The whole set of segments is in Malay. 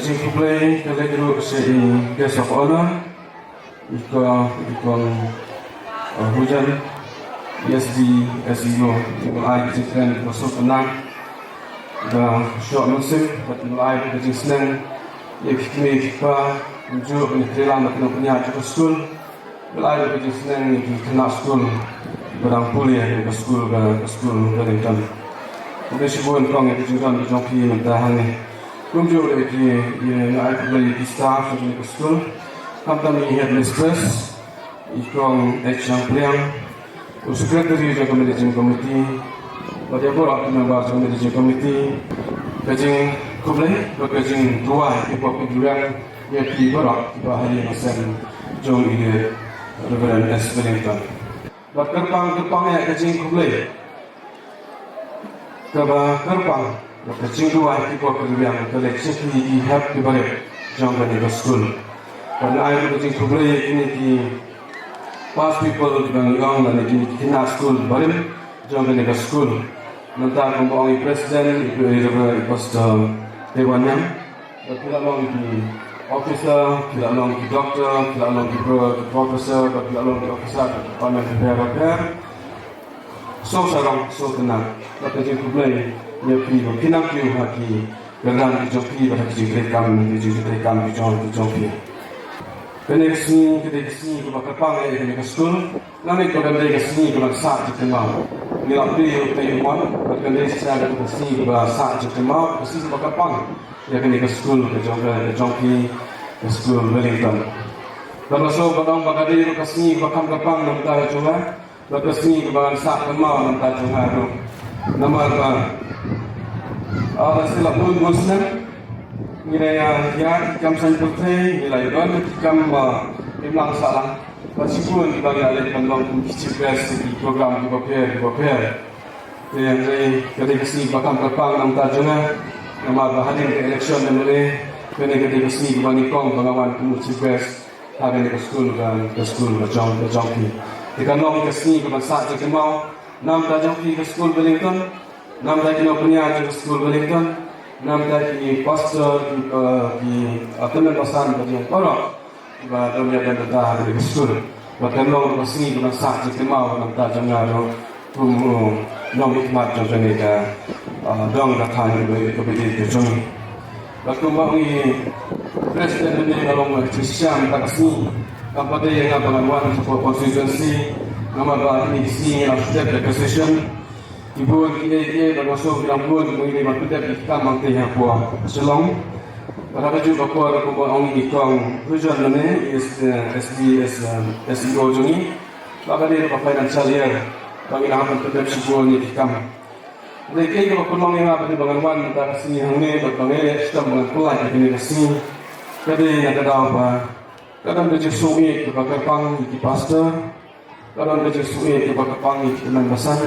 Kajing kuplay kalagro sa guest of honor. Ikong hujan ESD SEO mulai kejadian masuk tenang dan syok musim mulai kejadian senang kami kita menunjuk penyelidikan dan penyelidikan ke sekolah mulai kejadian senang di kena sekolah barang kuliah ke sekolah Wellington. Kemudian sebuah orang yang kejadian di jangki mentahan kunjung lagi yang aku beli di staff di sekolah. Kami headmistress, ikon ex-champion, secretary jaga managing committee, pada borak member jaga managing committee, kajing kublai, kajing dua ikut penjualan yang di borak bahari masan jauh ini Reverend S. Wellington. Berkerpang yang kajing kublai, kerpang, kajing dua ikut penjualan kolektif di help di balik jauh dari school. Karena saya berjumpa kublai ini di past people di Bangladesh dan di kena school barim jangan kena school. Nanti aku membawa presiden itu pas dewannya. Tidak long di officer, tidak long di doktor, tidak long di profesor, tidak long di officer, paman repair. So sarang so tenang. Tapi jumpa kublai ia pergi kena kau hati kerana dijumpai pada dijumpai di jumpai. Kena kesini ke Bakapang yang ke sekolah. Nanti kalau kena kesini ke saat kita mau. Nilai beli untuk iman. Kalau kena secara kesini ke saat kita mau. Kesini ke Bakapang yang kena ke sekolah ke Jongki ke sekolah Wellington. Kalau so kadang bagadi kesini ke Bakapang nanti coba. Kalau kesini ke saat kita mau nanti coba. Nama apa? Setelah pun Muslim. Nilai yang kam sanputri nilai ban kam memang salah meskipun dibagi oleh pembangun kecil-kecil di program di Bopir yang dari kesini bakal berpang nam tajuna nama bahadir ke election dan boleh kena kesini bagi kong pengawan kecil-kecil hari ke sekolah dan ke sekolah berjangki jika nom kesini ke bangsa jika mau nam tajangki ke sekolah Wellington nam tajuna punya ke sekolah Wellington nampak di pastor di teman pasan bagian orang bahawa dia dan tetap di sekolah. Bahkan orang bersih dengan sah jika mau nampak jangan orang nom hikmat jangan mereka dong datang ke jom. Bahkan bagi presiden ini kalau Kristian tak sini, apa dia yang bangun sebuah konstitusi nama bahawa ini sini setiap decision. Ibu dia bermasuk dalam bulan mengirim materi di kamar teh buah selong. Pada baju bakor orang ini kong hujan mana SDS SEO jungi. Bapa dia bapa financial year. Bagi nak materi sebuah ni di kamar. Jadi kalau kolong yang apa di bangunan antara sini hangnya berbangun sistem bangunan ini sini. Jadi nak ada apa? Kadang baju suwi ke bakar di pastor. Kadang baju suwi ke bakar di teman besar.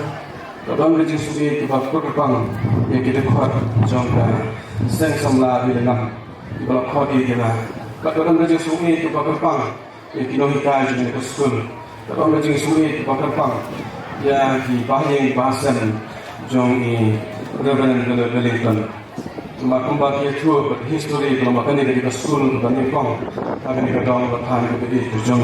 Kadang kerja sugi kita berkembang yang kita kuat jangka seng samla di dalam di bawah kodi kita. Kadang kerja sugi kita berkembang yang kita hikai di sekolah. Kadang kerja sugi kita berkembang yang di bahasa bahasan jang ini Reverend Wellington. Cuma kembali itu history kalau makan di sekolah dan di pang akan dikatakan bertahan kepada jang.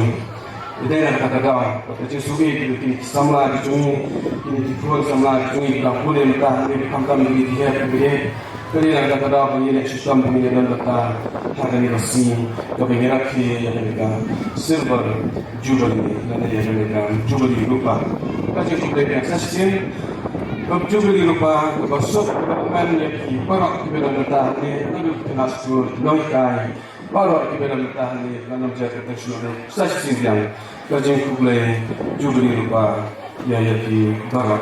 Ini yang kata-kata, kerja sugi di samla di jungi, ini di pulau samla di jungi, tak boleh mereka ini kamtam di dia kemudian, kerja yang kata-kata penyidik sistem penyidikan data hari ini resmi, kepengeran yang mereka silver jubilee, dan yang mereka jubilee lupa, kerja sugi yang sasin, jubilee lupa, kebasuk kebanyakan yang di barat di bidang data ini, itu kena sekolah, noikai. Baru kita bertahan di dalam jalan teknologi. Saya sendiri kerja kublai jubilee lupa yang di barat.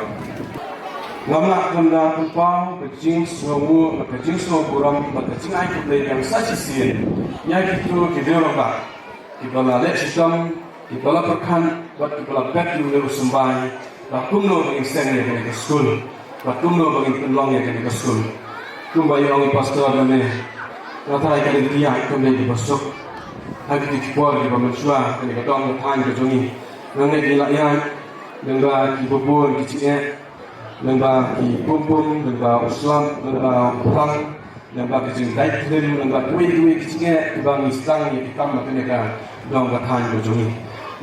Nampak benda tempau kecing semua kurang kecing air kublai yang saya sendiri. Yang itu kita lupa. Kita lalek sistem, kita lakukan, kita lakukan dulu sembai. Lakukan bagi seni yang di sekolah. Lakukan bagi penolong yang di sekolah. Kembali orang pastor dan rata-rata kali dia kembali dibesuk, lagi dijual di pemerintah, kali kadang bertahan ke joni, nanti dilayan, dengan dibubur kecilnya, dengan dibum, dengan Islam, dengan perang, yang bagi jeng dai film yang bagi dua kecingnya bang istang yang kita makan mereka dong katahan bojoni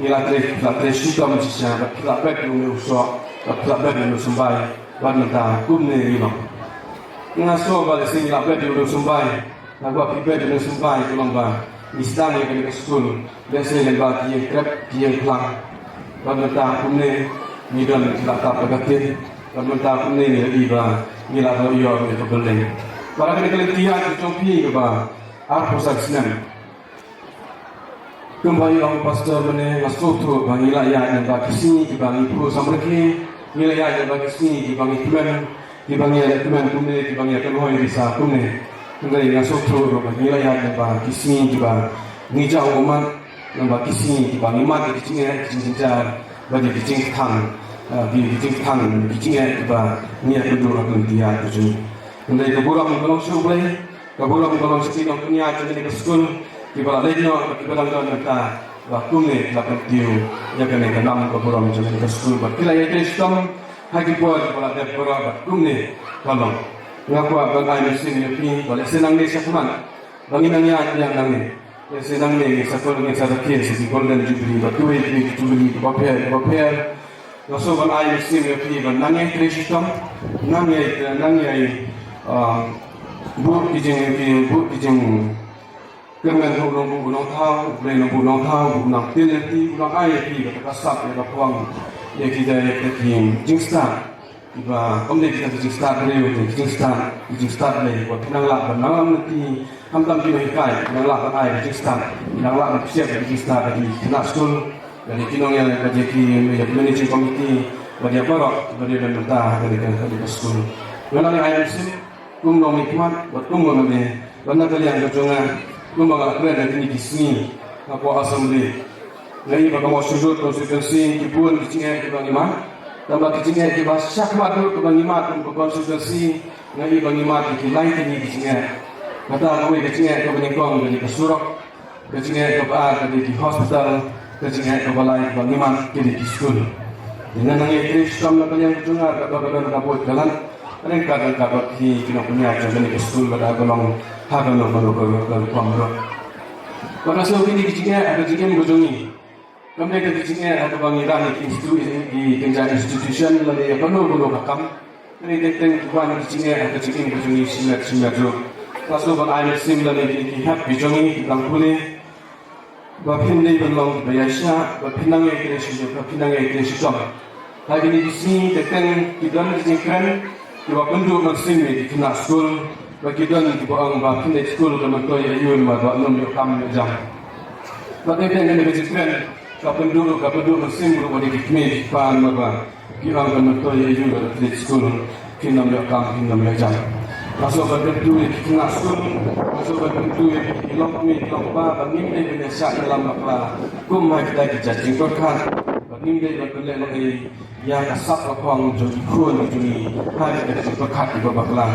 ila tre suka macam bak bak lu so bak bak lu sembai ban menta kumne ilo ngaso balik sini la bak lu sembai na gua pribadi lu sembai tulong ba istang yang ke school dan saya lembak yang krep yang pelang ban menta kumne ni dan kita tak pagatin ban menta kumne ni iba ila lo yo ke beleng para kena tiang kecompi ke ba aku saksian kembali orang pastor mana masuk tu bang ilayah yang bagi sini di bang ibu samreki ilayah yang bagi sini di bang tuan di bang ilayah tuan kumne di bang ilayah tuan bisa kumne kembali masuk tu bang ilayah yang bagi sini di bang ngijau umat yang bagi sini di bang iman di sini jinjar bagi dijing tang di dijing tang di sini di bang ni aku dulu aku dia tu kembali keburang kalau suplai keburang kalau sekitar punya jadi ke school di bawah leno di bawah leno kita waktu ni lakukan tiu yang kena kenam keburang jadi ke school berkila ya Kristen hagi buat di bawah deborah waktu ni kalau ngaku abang ayam sini ni boleh senang ni siapa banginannya yang nang ni yang senang ni satu dengan satu kes di golden jubilee waktu ini jubilee bapel Naso ban ayam sini ni nangnya Kristen nangnya buat kijeng kerana orang bukan tahu, mereka bukan tahu, bukan teliti, bukan ayat ini kata kasar, kata puang, ya kita jingstar, iba, om kita jingstar beliau, jingstar lagi, buat penanglah, nanti, hantam kita hikai, penanglah ayat jingstar, penanglah siap jingstar lagi, kena school, dari kinongnya lagi jadi manager komite, bagi apa, bagi dan mentah dari school, mana ayat sini. Kumno mikmat, buat kumno nabe, benda kalian kejongan, kumno agak keren dari di sini, aku assembly, jadi bagaimana mau sujud konstitusi, kibun kicingnya kibang iman, tambah kicingnya kibang syakmat dulu kibang iman, untuk konstitusi, jadi bang iman kibang ini kicingnya, kata aku kicingnya kibang ingkong jadi kesurok, kicingnya kibang jadi di hospital, kicingnya kibang bang iman jadi di school, dengan nangis Kristen kalian kejongan, kata kabut jalan. Mereka dapat di kena punya jadi ke school pada golong hagan lo kuamro. Pada saat ini dijingnya ada jingnya berjongi. Kami ada dijingnya ada bangiran di kencan institution lalu ya penuh kakam. Ini tentang tuan dijingnya ada jingnya berjongi silat jo. Pasal bang ayat sim lalu di hak berjongi dalam pulih. Bapin ni belum bayasya, bapinang yang kira Lagi di sini tentang kita dijingkan. Iwa penduduk Muslim di kena school, bagi dan di bawah bapin di school dengan toy ayun pada enam jam jam. Bagi dan yang dibersihkan, penduduk Muslim berada di kini pan maka kira dengan toy ayun di school enam jam. Masuk berdua di kena school, masuk berdua di lomba bagi Indonesia dalam maklah kumai kita dijajing korkan. Nimbe berkelak lagi yang asap lapang jadi kun jadi hari kita berkat di babak lah.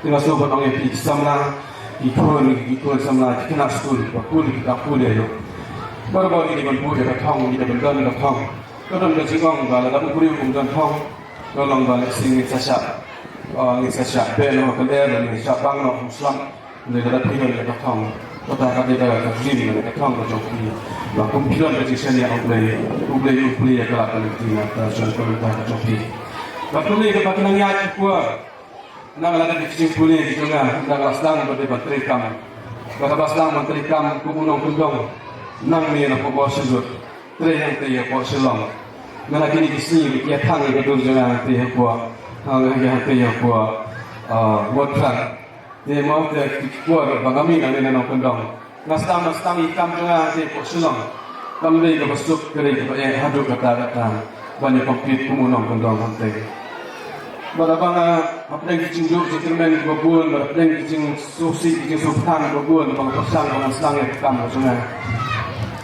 Dengan sobat orang yang samla di kun samla kena school bakul kita pulih lo. Baru-baru ini berbuat dengan thong kita berdan dengan thong. Kadang kita jengong bala dapat beri dengan thong. Tolong balik sini saja. Ini saja belo keler ini sabang lo Islam. Ini kita tinggal dengan thong. Kata kata kita terjadi dengan thong berjoki. Bakum pilan berjisen yang ublay ya kelak kalitina terjun komentar joki. Bakum ni kepada nangya cikua, nang lada dicicing pulih di tengah, nang lasdang berdebat terikam, kata lasdang menterikam kumunong kundong, nang ni nak bawa sujud, terihang pos selong, nang lagi di sini dia tang itu jangan terihang buat, yang terihang buat buatkan, dia mau terikua bangami nang kundong. Nastam ikam tengah di posulong, kami ke besuk kering ke haduk kata banyak komplit kumunong kendong hantai. Barabang apa yang dicingjuk cikirmen babun, apa yang dicing susi dicing sultan babun, bang pasang bang stang yang kam sungai.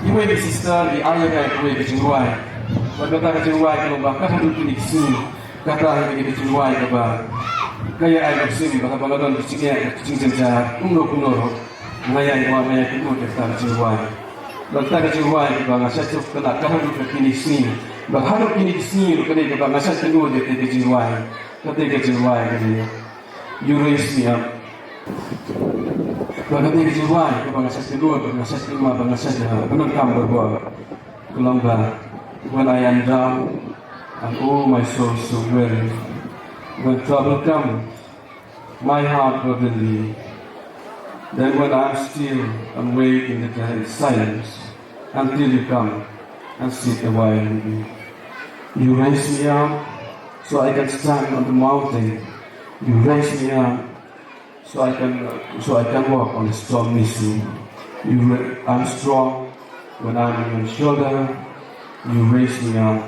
Ibu di sister di ayah yang kue kecingguai, berkata kecingguai kalau bakal haduk di sini, kata yang kecingguai kaba, kaya ayah sini kata baladan kecingnya kecing senja kuno. Mengayai maya kedua kita jiwa. Bagi jiwa kita ngasih tu kena kahar kini sini. Berharap kini sini kena kita ngasih kedua kita jiwa. Ketika jiwa kita Eurasia Bagati kejiwaan, kebangasas kedua, kebangasas lima, kebangasas penentang berbuat kelomba. When I am down, and oh my soul so weary. When trouble comes, my heart burden thee. Then when I am still and wait in the silence, until you come and sit a while with me. You raise me up so I can stand on the mountain. You raise me up so I can walk on the stormy sea. I'm strong when I'm on your shoulder. You raise me up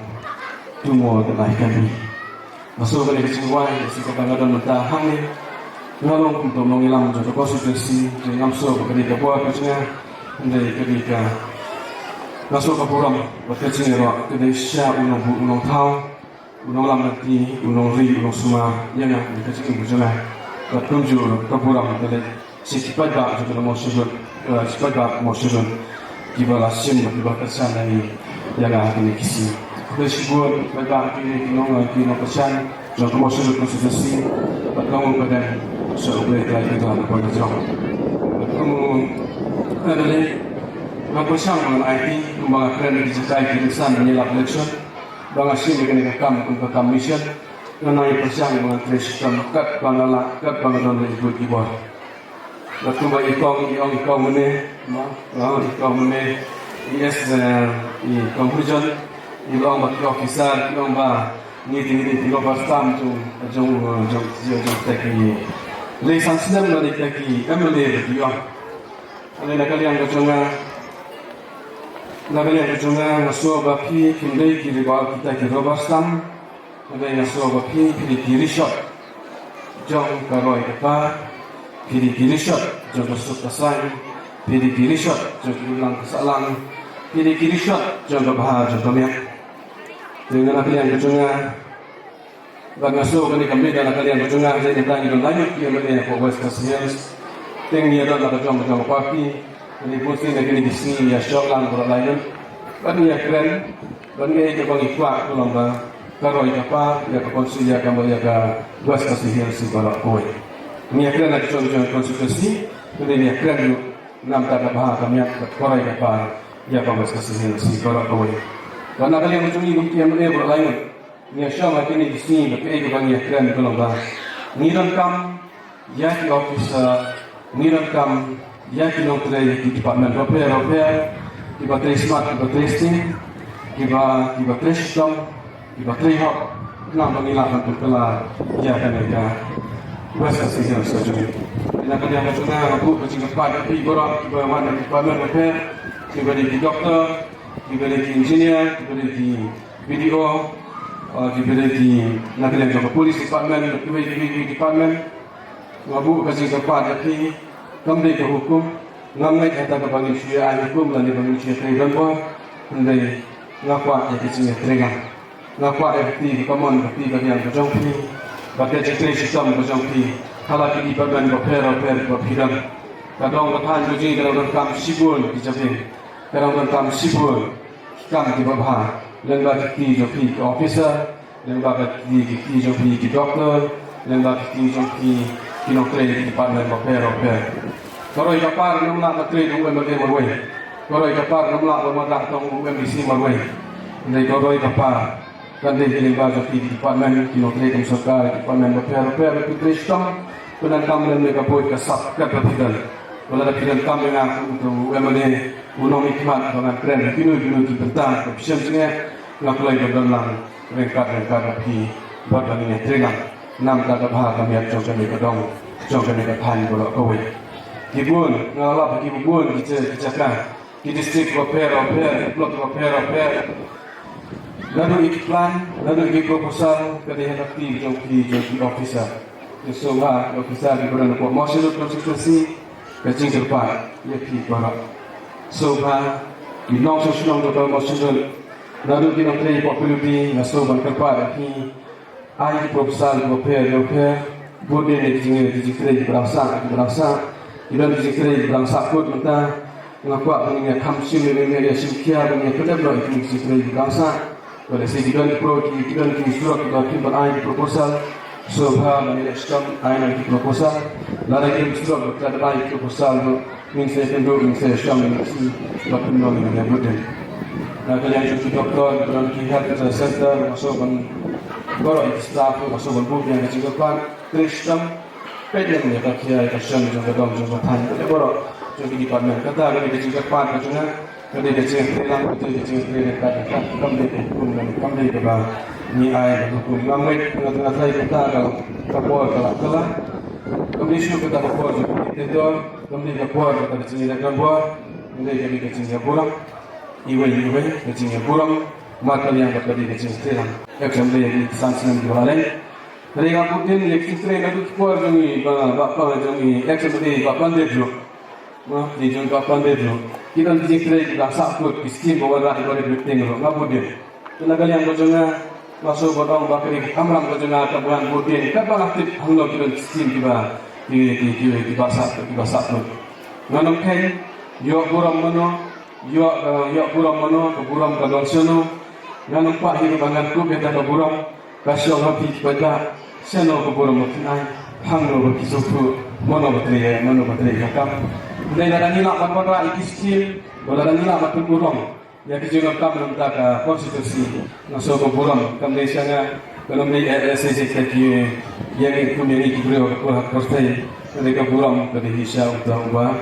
to more than I can be. Masuk ke kecewa, si kadang-kadang mentahang ni, ngalong untuk mengilam jodoh konstitusi, jangan masuk ke ketika buat kerja, dari ketika masuk ke puram, berkerja roh, ketika unong tahu, unong lam nanti, unong ri, unong semua, yang kerja berjalan. Berkunjung ke puram dari sifat bak juga masyhur sifat bak masyhur kibala sim kibala kesan dari yang akan dikisi. Dari sibuk bak kini kesan juga masyhur konstitusi berkamu pada seorang lagi dalam pada jauh. Berkamu dari berkesan dengan IT membangun keren digital kesan menyelap election bangun sim dengan kam mission. Mengenai persiang dengan sistem kat bangala kat bangadan ibu ibu. Lalu bagi ikong mana, ikong mana yes i conclusion ikong bagi officer ikong ba ni ikong ba stam tu jong teki. Lesan sedang dari teki kami le dia. Ane nak kalian berjumpa. Nak kalian berjumpa masuk bagi kindai kiri bawah kita kiri bawah stam. Ada yang suruh pilih shot, jom karoi kepa, pilih shot, jom masuk kesan, pilih shot, jom ulang kesalang, pilih shot, jom berbahar, jom kamiak. Dengan kalian berjumpa, bagi masuk kami dalam kalian berjumpa, saya datang di lanjut yang berada di West Kasian, tinggi adalah jom parti, ini pun sih negeri di sini ya shot lang berlayan, bagi yang keren, bagi yang bagi kuat lomba. Kalau ia apa, ia konstitusi akan berjaga dua stasiun si balak koi. Ini akan ada contoh konstitusi, kemudian akan enam kata bahasa kami korang apa, ia akan stasiun si balak koi. Karena kalian mencuri bukti yang berbeda lain, ini syam ini di sini, tapi ia bagi akan kalau bah. Niran kam, ia di officer, niran kam, ia di notary di department repair, di baterai smart, di baterai steam, di baterai system. Iba terlihat nak mengilakan perkelar ia akan mereka berasa sejarah sejauh. Nak kena macamnya aku bercakap pada ibarat mana department repair, tiba di doktor, tiba di engineer, tiba di video, tiba di nak kena jaga polis department, tiba di department. Aku bercakap pada ki kami ke hukum, ngamai kata ke bagi syariah hukum dan bagi syariah terima, hendai ngapa yang kecilnya teringat. Ngapa FT common FT kalian berjumpa, bagai cerita sistem berjumpa, kalau kita bermain berpihak, kadang bertahan jadi kadang kam sibul dijabin, kadang kam sibul kam di bawah, lembah kita jadi officer, lembah kita jadi doktor, lembah kita jadi kinokter di department berpihak. Kalau ia par nampak materi dengan berbagai, kalau ia par nampak bermadak tong MBC berbagai, jadi kalau ia par kan dia lembaga di department kinokter komisar department berpihak sistem penantang dan mereka buat kesat kepikiran. Kalau ada pilihan kami nak untuk MLA unong ikmat dengan keren kini di bentang efisiensinya nak mulai berdalam rengkat api berbagai teringat enam kata bahasa kami yang kami kedong kami katakan bolak kawin. Kibun ngalap kibun kita di distrik repair blok repair. Lalu iklan, lalu proposal kerana aktif jadi officer. Semua officer di berada pada masyarakat konstitusi kecing terdepan ia pergi barat. Semua di nong sosial untuk masyarakat. Lalu kita terima populariti masuk berkepada ini. Air proposal repair boleh dijikrai berangsa. Kita dijikrai berangsa kot mentah. Mengapa mengingat kamsi mengingat simkia mengingat kedua itu dijikrai berangsa. Kalau saya tidak pro, tidak surat kita kirimkan proposal, Sobha menjelaskan aina di proposal, lalu kita bisa berkata proposal itu misalnya penduduk misalnya syam ini berpenuh dengan budaya. Nah kalian juga doktor dalam kihat center masuk baru staff masuk buku yang diciptakan Kristen pedang ya kakia Kristen juga dong juga pan itu baru juga di departemen kata ada diciptakan kerana kada diciptakan itu diciptakan kami ke bawah ni ay hukum kami tengah-tengah kita kalau kalau kami isu kita kapor itu kami kapor kita diciptakan kapor kami diciptakan burang iwe diciptakan burang maka yang berkali diciptakan eksempel yang sangat berlain dari aku pun yang diciptakan itu kapor kami bapa kami eksempel bapa dulu di jumpa bapa dulu kita diciptakan kita sakut miskin bawa rakyat pada berting lo ngapu dia tenaga yang berjaya masuk batang bakri amram berjaya kabuan budin kapan aktif hanglo kita miskin tiba di basah lo nanam kain yo buram mano yo buram mano buram kadonsono nanam pak hidup bangan ku beta buram kasih hati pada seno buram mutinai hanglo berkisuku mano bateri kakam dari darani nak berpara ikiskin darani nak berkurang ya kita kam nampak konstitusi masuk ke buram kamdesianya kalau di SSC kaki yang community beliau kurang mereka buram dari hisya untuk ubah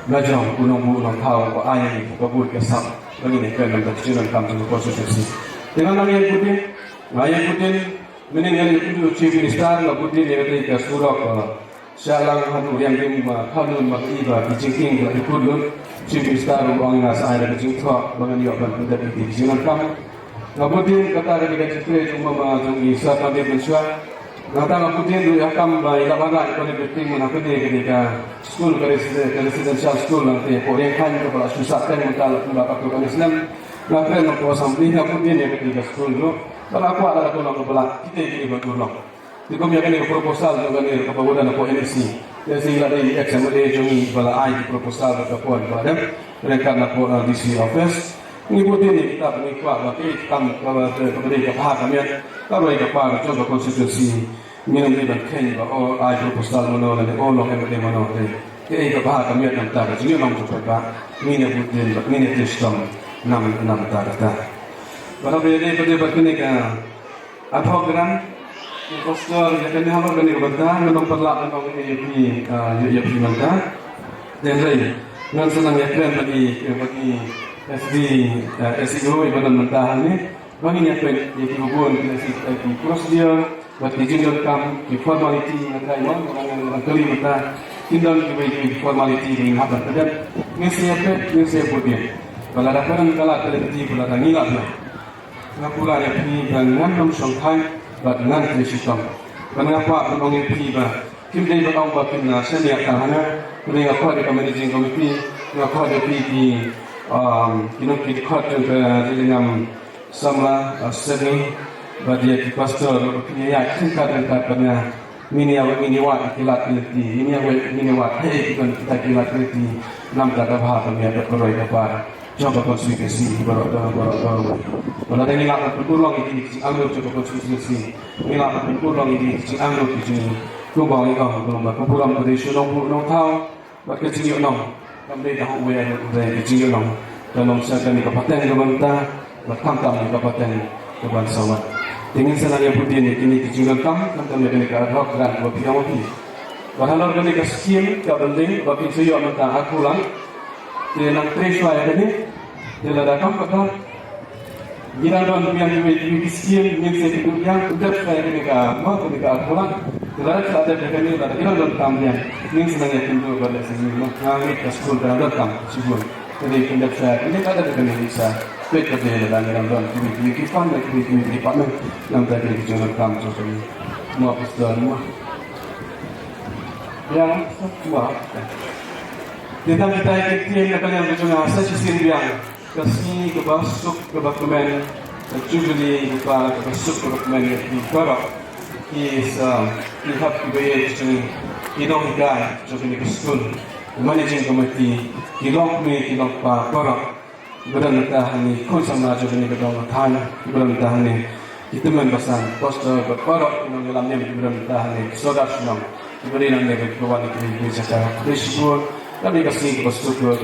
belajar gunung tahu ayat kabut kesam begini kan kita kam untuk konstitusi dengan yang putih meninggal itu chief minister putih dia kata surau Syalang hanu yang lima hanun makiba dijingking dari kudun cipi sekarang orang ngas air dari jingkok bangan yok ban pendat di jingan kam ngabutin kata dari kecil cuma mengajukan isap nanti mensuat ngata ngabutin dulu yakam bayi lapangan pada beting menakut dia ketika school residential school nanti orang kan kepala susah kan mental mendapat tuan Islam ngakren nak assembly ngabutin dia ketika school dulu kalau aku ada tulang kepala kita ini bertulang Jika kami akan proposal dengan kepawadan apa NSC, dan sehingga dari XMD jumi bala ai proposal berkapuan pada mereka nak buat DC office. Mengikuti ini kita pengikut bagi kami kepada kepala kami, kami kepala contoh konstitusi minum di bangkai bahwa ai proposal mana dan orang MD mana dan kepala kami yang tak jadi orang cukup minum sistem enam tak. Bahawa ini pada berkenika atau gran Impostor, ya kan hamar kan ibada, nang perlak nang YP mangka. Dan lain, nang senang ya kan bagi SD SEO ibadan mentahan ni, bagi ni apa YP hubungan di prosedur, bagi jingle kam di formality nak imam orang kali menta tindak di formality di habat dan ni siapa putih. Kalau ada orang kalau terjadi kalau ada nilai lah. Ngapula YP dengan nom songkai dengan sistem. Kenapa mengenai tiba? Kim dari batang batin nasi ni akan hana. Kenapa ada managing committee? Kenapa ada di di kot juga di dalam sama seni bagi pastor punya tingkat karena mini wat kilat mini wat kita kilat keliti enam kata bahasa kami ada koroi kapar. Coba konstitusi baru. Kalau ada nilai berkurang ini ambil coba konstitusi. Nilai berkurang ini ambil di kubang ini kalau berkurang dari nong tahu buat kecil nong. Kami dah dari kecil nong. Dalam sekarang ini kabupaten kementah berkantam kabupaten kebangsaan. Dengan senang putih ini kecil kam kami akan dikarahkan buat pihak mati. Bahagian kami keskim kepenting bagi saya mentah akulang. Dia nak treasure ada ni, dia dah datang pada jiran don yang dimiskin yang sedikit yang udah saya ketika akulang, dia dah ada dekat ni, dah jiran don tamnya, yang senangnya pintu pada sini, kami ke sekolah dah datang sekolah, jadi pindah saya, ini ada dekat ni bisa, betul dia dah jiran don, kita fund, kita department, yang tadi di jalan kam sesuatu, semua pusat semua, yang semua. Tentang kita ikut akan yang berjumlah sesi sendirian kasih kebasuk kebakumen jubli lupa kebasuk kebakumen di barat is ihap kibaya jadi idong hikai jadi keskun managing committee ilok pa barat berantah ni konsumna jadi kedong tan berantah ni kita membasan poster berkorok yang dalamnya berbenah nih saudara senang diberi nang nih kawan itu secara bersyukur kami kasih bersyukur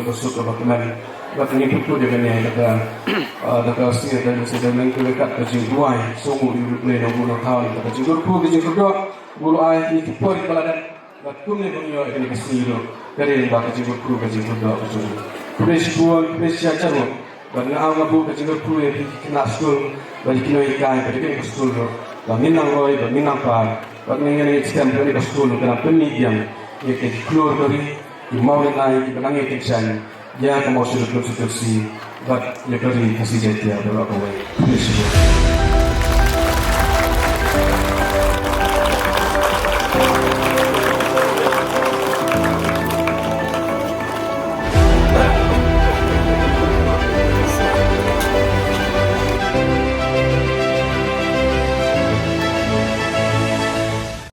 bagaimana bagaimana itu dengan dapat sih dan sedang mengkekat kejiwaan sungguh boleh nombor tahun kejiwaan bulu ayat itu pori peladan kumne bunyo ini kasih dari yang bakal kejiwaan bersyukur bersyukur bagi awak bu kejiwaan yang kena school bagi kino ikan bagi kino school bagi minang roy bagi minang par bagi yang sistem dari school kena pendidikan yang keluar dari mau naik ke belakang kitchen ya kamu sudah konstitusi buat ya dari kasih jadi ada apa